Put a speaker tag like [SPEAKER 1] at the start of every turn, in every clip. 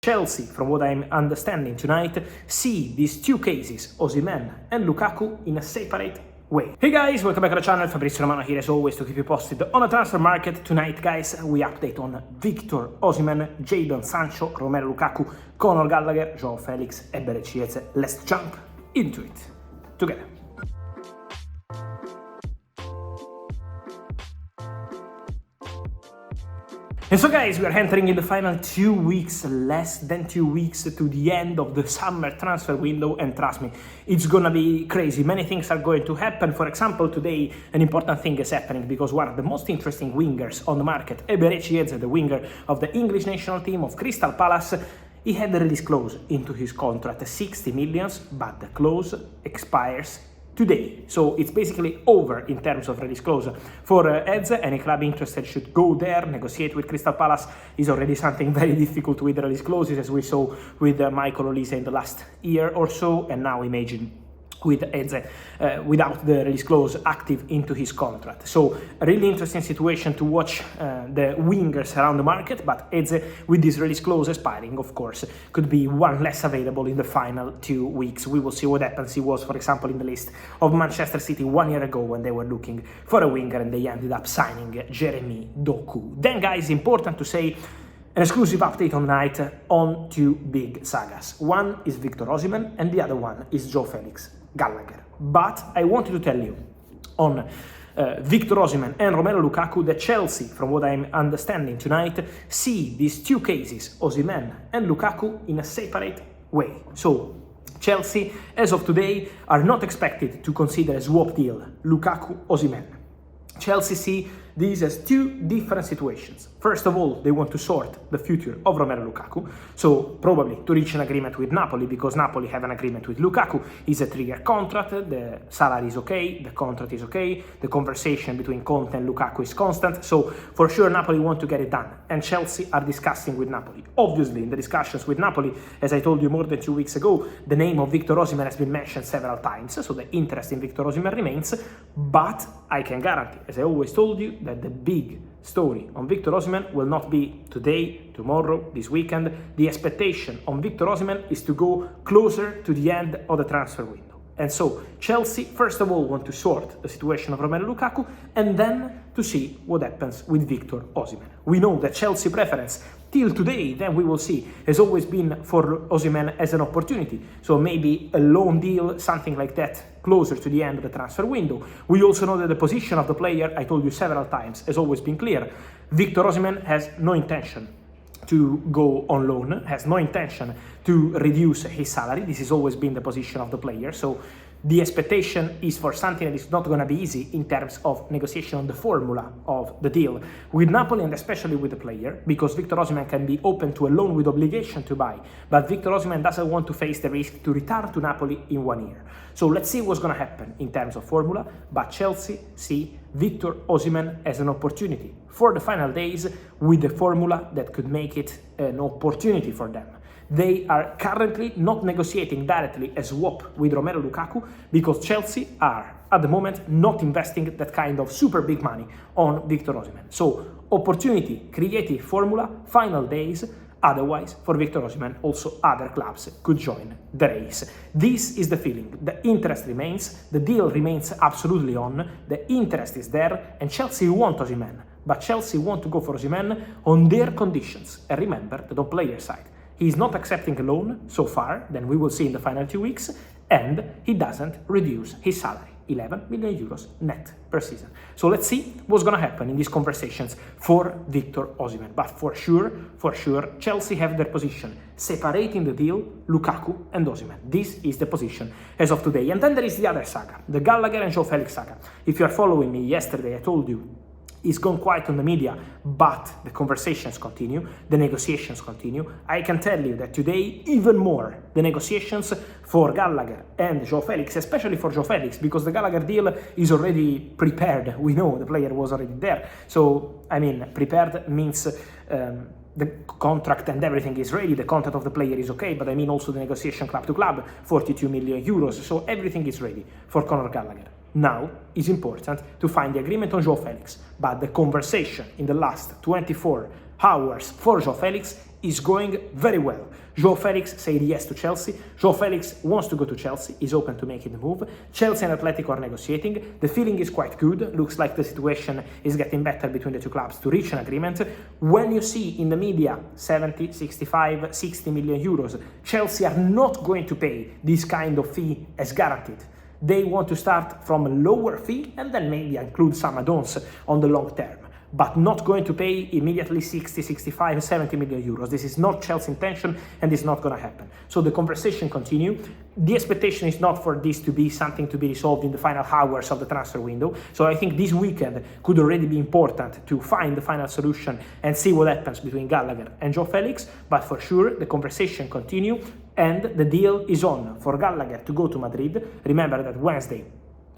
[SPEAKER 1] Chelsea, from what I'm understanding tonight, see these two cases, Osimhen and Lukaku, in a separate way. Hey guys, welcome back to the channel. Fabrizio Romano here as always to keep you posted on the transfer market. Tonight, guys, we update on Victor Osimhen, Jadon Sancho, Romelu Lukaku, Conor Gallagher, Joao Felix and Fabrizio. Let's jump into it together. And so guys, we are entering in the final 2 weeks, less than 2 weeks to the end of the summer transfer window, and trust me, it's gonna be crazy. Many things are going to happen. For example, today an important thing is happening because one of the most interesting wingers on the market, Fabrizio, the winger of the English national team of Crystal Palace, he had the release clause into his contract, 60 millions, but the clause expires today. So it's basically over in terms of release clause for Eze. Any club interested should go there, negotiate with Crystal Palace. Is already something very difficult with release clauses, as we saw with Michael Olise in the last year or so, and now imagine with Eze without the release clause active into his contract. So a really interesting situation to watch the wingers around the market, but Eze with this release clause expiring, of course, could be one less available in the final 2 weeks. We will see what happens. He was, for example, in the list of Manchester City 1 year ago when they were looking for a winger and they ended up signing Jeremy Doku. Then, guys, important to say, an exclusive update on night on two big sagas. One is Victor Osimhen and the other one is Joao Felix Gallagher. But I wanted to tell you on Victor Osimhen and Romelu Lukaku that Chelsea, from what I'm understanding tonight, see these two cases, Osimhen and Lukaku, in a separate way. So Chelsea, as of today, are not expected to consider a swap deal Lukaku-Osimhen. Chelsea see these as two different situations. First of all, they want to sort the future of Romelu Lukaku, so probably to reach an agreement with Napoli, because Napoli have an agreement with Lukaku. It's a 3-year contract, the salary is okay, the contract is okay, the conversation between Conte and Lukaku is constant, so for sure Napoli want to get it done, and Chelsea are discussing with Napoli. Obviously, in the discussions with Napoli, as I told you more than 2 weeks ago, the name of Victor Osimhen has been mentioned several times, so the interest in Victor Osimhen remains, but I can guarantee, as I always told you, that the big story on Victor Osimhen will not be today, tomorrow, this weekend. The expectation on Victor Osimhen is to go closer to the end of the transfer window. And so Chelsea, first of all, want to sort the situation of Romelu Lukaku and then to see what happens with Victor Osimhen. We know that Chelsea preference till today, then we will see, has always been for Osimhen as an opportunity. So maybe a loan deal, something like that, closer to the end of the transfer window. We also know that the position of the player, I told you several times, has always been clear. Victor Osimhen has no intention to go on loan, has no intention to reduce his salary. This has always been the position of the player. So the expectation is for something that is not going to be easy in terms of negotiation on the formula of the deal with Napoli, and especially with the player, because Victor Osimhen can be open to a loan with obligation to buy, but Victor Osimhen doesn't want to face the risk to return to Napoli in 1 year. So let's see what's going to happen in terms of formula, but Chelsea see Victor Osimhen as an opportunity for the final days with the formula that could make it an opportunity for them. They are currently not negotiating directly a swap with Romelu Lukaku because Chelsea are, at the moment, not investing that kind of super big money on Victor Osimhen. So, opportunity, creative formula, final days. Otherwise, for Victor Osimhen, also other clubs could join the race. This is the feeling. The interest remains, the deal remains absolutely on, the interest is there, and Chelsea want Osimhen. But Chelsea want to go for Osimhen on their conditions. And remember that on player side, he is not accepting a loan so far, then we will see in the final 2 weeks, and he doesn't reduce his salary, 11 million euros net per season. So let's see what's going to happen in these conversations for Victor Osimhen. But for sure, Chelsea have their position, separating the deal, Lukaku and Osimhen. This is the position as of today. And then there is the other saga, the Gallagher and Joao Felix saga. If you are following me yesterday, I told you, it's gone quiet on the media, but the conversations continue, the negotiations continue. I can tell you that today, even more, the negotiations for Gallagher and Joao Felix, especially for Joao Felix, because the Gallagher deal is already prepared. We know the player was already there. So, I mean, prepared means the contract and everything is ready, the contract of the player is okay, but I mean also the negotiation club to club, 42 million euros, so everything is ready for Conor Gallagher. Now, it's important to find the agreement on Joao Felix, but the conversation in the last 24 hours for Joao Felix is going very well. Joao Felix said yes to Chelsea. Joao Felix wants to go to Chelsea, is open to making the move. Chelsea and Atletico are negotiating. The feeling is quite good. Looks like the situation is getting better between the two clubs to reach an agreement. When you see in the media 70, 65, 60 million euros, Chelsea are not going to pay this kind of fee as guaranteed. They want to start from a lower fee and then maybe include some add-ons on the long term, but not going to pay immediately 60, 65, 70 million euros. This is not Chelsea's intention and it's not going to happen. So the conversation continue. The expectation is not for this to be something to be resolved in the final hours of the transfer window. So I think this weekend could already be important to find the final solution and see what happens between Gallagher and Joao Felix. But for sure, the conversation continue and the deal is on for Gallagher to go to Madrid. Remember that Wednesday,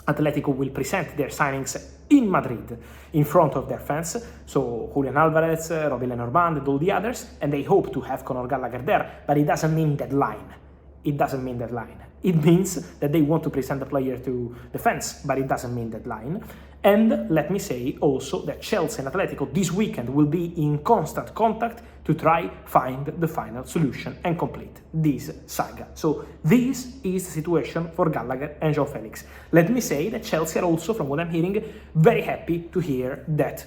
[SPEAKER 1] Atletico will present their signings in Madrid in front of their fans, so Julian Alvarez, Robbie Lenormand and all the others, and they hope to have Conor Gallagher there, but it doesn't mean deadline. It doesn't mean deadline. It means that they want to present the player to the fans, but it doesn't mean deadline. And let me say also that Chelsea and Atletico this weekend will be in constant contact to try find the final solution and complete this saga. So this is the situation for Gallagher and Joao Felix. Let me say that Chelsea are also, from what I'm hearing, very happy to hear that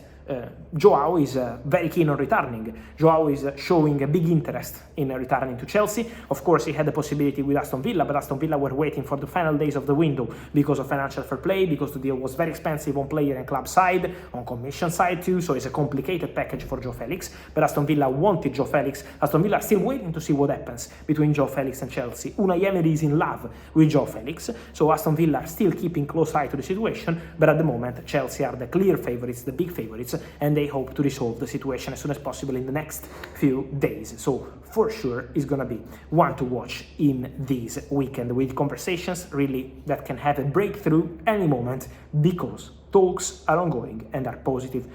[SPEAKER 1] Joao is very keen on returning. Joao is showing a big interest in returning to Chelsea. Of course, he had the possibility with Aston Villa, but Aston Villa were waiting for the final days of the window because of financial fair play, because the deal was very expensive on player and club side, on commission side too, so it's a complicated package for Joao Felix. But Aston Villa wanted Joao Felix. Aston Villa are still waiting to see what happens between Joao Felix and Chelsea. Unai Emery is in love with Joao Felix, so Aston Villa are still keeping close eye to the situation, but at the moment Chelsea are the clear favourites, the big favourites, and they hope to resolve the situation as soon as possible in the next few days. So for sure it's gonna be one to watch in this weekend, with conversations really that can have a breakthrough any moment, because talks are ongoing and are positive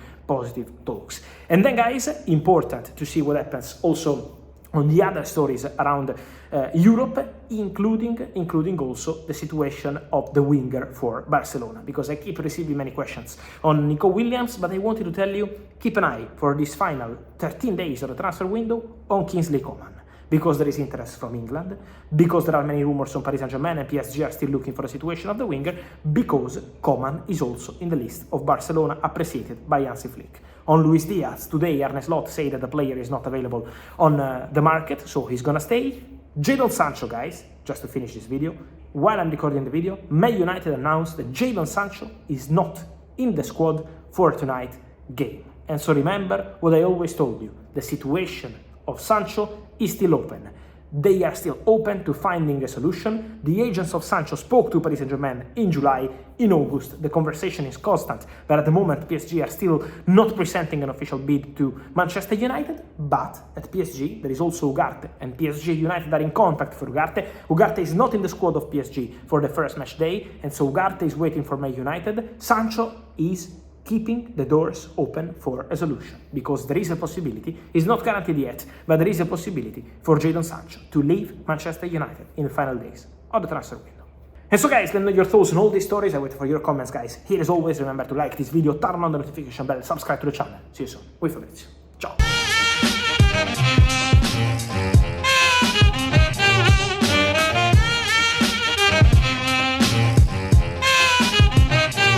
[SPEAKER 1] talks. And then guys, important to see what happens also on the other stories around Europe, including also the situation of the winger for Barcelona, because I keep receiving many questions on Nico Williams, but I wanted to tell you, keep an eye for this final 13 days of the transfer window on Kingsley Coman, because there is interest from England, because there are many rumors on Paris Saint-Germain and PSG are still looking for a situation of the winger, because Coman is also in the list of Barcelona appreciated by Hansi Flick. On Luis Diaz, today Arne Slot said that the player is not available on the market, so he's gonna stay. Jadon Sancho, guys, just to finish this video, while I'm recording the video, Man United announced that Jadon Sancho is not in the squad for tonight's game. And so remember what I always told you, the situation of Sancho is still open. They are still open to finding a solution. The agents of Sancho spoke to Paris Saint-Germain in July. In August, the conversation is constant, but at the moment PSG are still not presenting an official bid to Manchester United. But at PSG there is also Ugarte, and PSG United are in contact for Ugarte. Ugarte is not in the squad of PSG for the first match day, and so Ugarte is waiting for Man United. Sancho is keeping the doors open for a solution, because there is a possibility, it's not guaranteed yet, but there is a possibility for Jadon Sancho to leave Manchester United in the final days of the transfer window. And so guys, let me know your thoughts on all these stories. I wait for your comments, guys. Here as always, remember to like this video, turn on the notification bell, subscribe to the channel. See you soon with Fabrizio. Ciao!